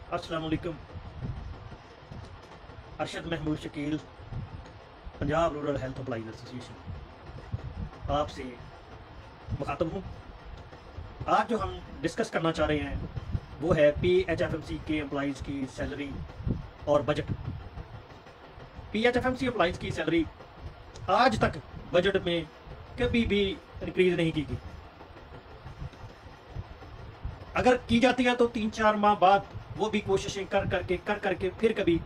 अस्सलाम वालेकुम। Arshad Mahmood Shakeel, Punjab rural health employees association आपसे मुखातब हूँ। आज जो हम डिस्कस करना चाह रहे हैं वो है PHFMC के एम्प्लॉइज़ की सैलरी और बजट। PHFMC एम्प्लॉइज़ की सैलरी आज तक बजट में कभी भी इंक्रीज नहीं की गई। अगर की जाती है तो 3-4 माह बाद वो भी कोशिशें कर करके फिर कभी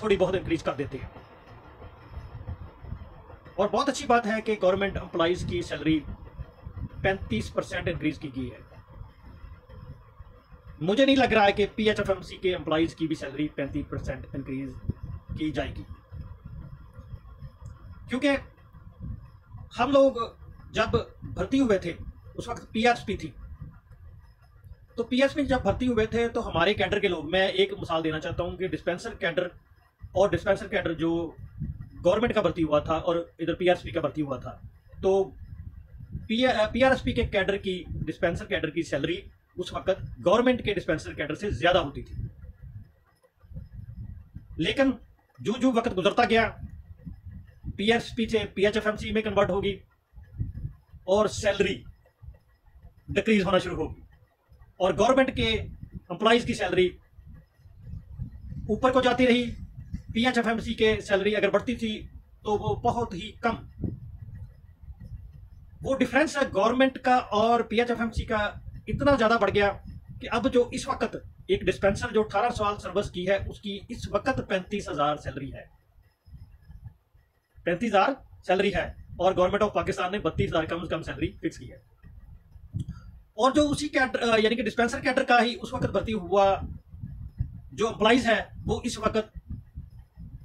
थोड़ी बहुत इंक्रीज कर देते हैं। और बहुत अच्छी बात है कि गवर्नमेंट एम्प्लॉइज की सैलरी 35% इंक्रीज की गई है। मुझे नहीं लग रहा है कि PHFMC के एम्प्लॉइज की भी सैलरी 35% इंक्रीज की जाएगी, क्योंकि हम लोग जब भर्ती हुए थे उस वक्त PSP थी। तो PSP जब भर्ती हुए थे तो हमारे कैडर के लोग, मैं एक मिसाल देना चाहता हूँ कि डिस्पेंसर कैडर जो गवर्नमेंट का भर्ती हुआ था और इधर PRSP का भर्ती हुआ था, तो PRSP के कैडर की, डिस्पेंसर कैडर की सैलरी उस वक्त गवर्नमेंट के डिस्पेंसर कैडर से ज्यादा होती थी। लेकिन जो जो वक्त गुजरता गया PRSP से PHFMC में कन्वर्ट होगी और सैलरी डिक्रीज होना शुरू होगी और गवर्नमेंट के एम्प्लॉइज की सैलरी ऊपर को जाती रही। PHFMC के सैलरी अगर बढ़ती थी तो वो बहुत ही कम। वो डिफरेंस गवर्नमेंट का और PHFMC का इतना ज्यादा बढ़ गया कि अब जो इस वक्त एक डिस्पेंसर जो 18 साल सर्विस की है उसकी इस वक्त 35,000 सैलरी है। 35,000 सैलरी है और गवर्नमेंट ऑफ पाकिस्तान ने 32,000 कम से कम सैलरी फिक्स की है। और जो उसी कैडर यानी कि डिस्पेंसर कैडर का ही उस वक्त भर्ती हुआ जो एम्प्लॉइज है वो इस वक्त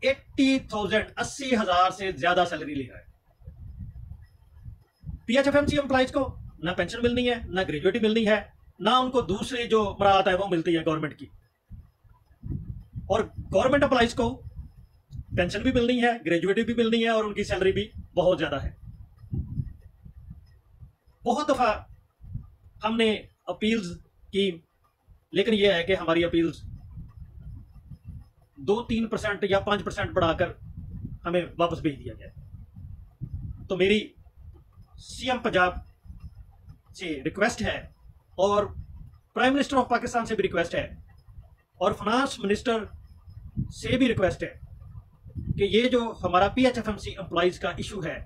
80,000 से ज्यादा सैलरी ले रहा है। PHFMC एम्प्लॉइज को ना पेंशन मिलनी है, ना ग्रेजुएटी मिलनी है, ना उनको दूसरी जो मराहत है वो मिलती है गवर्नमेंट की। और गवर्नमेंट एम्प्लॉइज को पेंशन भी मिलनी है, ग्रेजुएटी भी मिलनी है और उनकी सैलरी भी बहुत ज्यादा है। बहुत दफा हमने अपील्स की, लेकिन यह है कि हमारी अपील्स 2-3% या 5% बढ़ाकर हमें वापस भेज दिया गया। तो मेरी CM पंजाब से रिक्वेस्ट है और प्राइम मिनिस्टर ऑफ पाकिस्तान से भी रिक्वेस्ट है और फाइनेंस मिनिस्टर से भी रिक्वेस्ट है कि ये जो हमारा PHFMC एम्प्लॉइज का इशू है,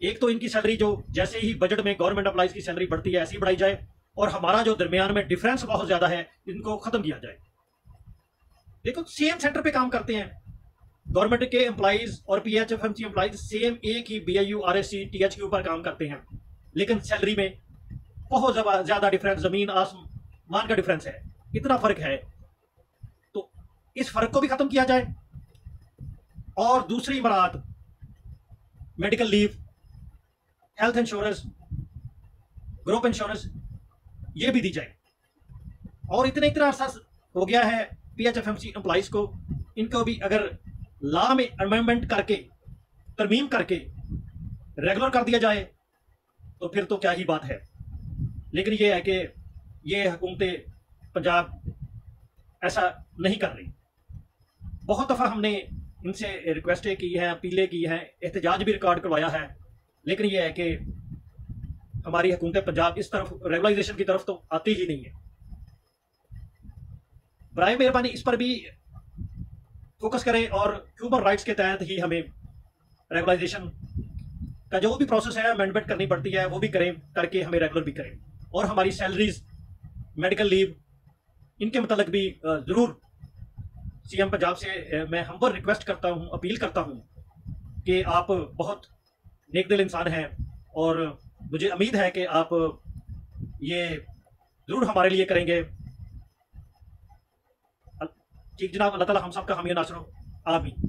एक तो इनकी सैलरी जो जैसे ही बजट में गवर्नमेंट एम्प्लॉइज की सैलरी बढ़ती है ऐसी ही बढ़ाई जाए और हमारा जो दरमियान में डिफरेंस बहुत ज्यादा है इनको खत्म किया जाए। देखो, सेम सेंटर पे काम करते हैं गवर्नमेंट के एम्प्लॉइज और PHFMC एम्प्लॉइज, सेम एक ही BIU RSC THQ पर काम करते हैं, लेकिन सैलरी में बहुत ज्यादा डिफरेंस, जमीन आसमान का डिफरेंस है, इतना फर्क है। तो इस फर्क को भी खत्म किया जाए और दूसरी बात medical leave, health insurance, group insurance ये भी दी जाए। और इतना अरसा हो गया है PHFMC एम्प्लॉइज को, इनको भी अगर लॉ में अमेंडमेंट करके, तरमीम करके रेगुलर कर दिया जाए तो फिर तो क्या ही बात है। लेकिन ये है कि ये हुकूमत पंजाब ऐसा नहीं कर रही। बहुत दफ़ा हमने इनसे रिक्वेस्टें की हैं, अपीलें की हैं, एहतजाज भी रिकॉर्ड करवाया है, लेकिन यह है कि हमारी हुकूमत पंजाब इस तरफ रेगुलाइजेशन की तरफ तो आती ही नहीं है। बराए मेहरबानी इस पर भी फोकस करें और ह्यूमन राइट्स के तहत ही हमें रेगुलाइजेशन का जो भी प्रोसेस है अमेंडमेंट करनी पड़ती है वो भी करें, करके हमें रेगुलर भी करें। और हमारी सैलरीज, मेडिकल लीव, इनके मतलब भी ज़रूर CM पंजाब से मैं हम्बल रिक्वेस्ट करता हूँ, अपील करता हूँ कि आप बहुत नेक दिल इंसान हैं और मुझे उम्मीद है कि आप ये ज़रूर हमारे लिए करेंगे। ठीक जनाब, अल्लाह ताला हम सब का हामी नासर हो। आमीन।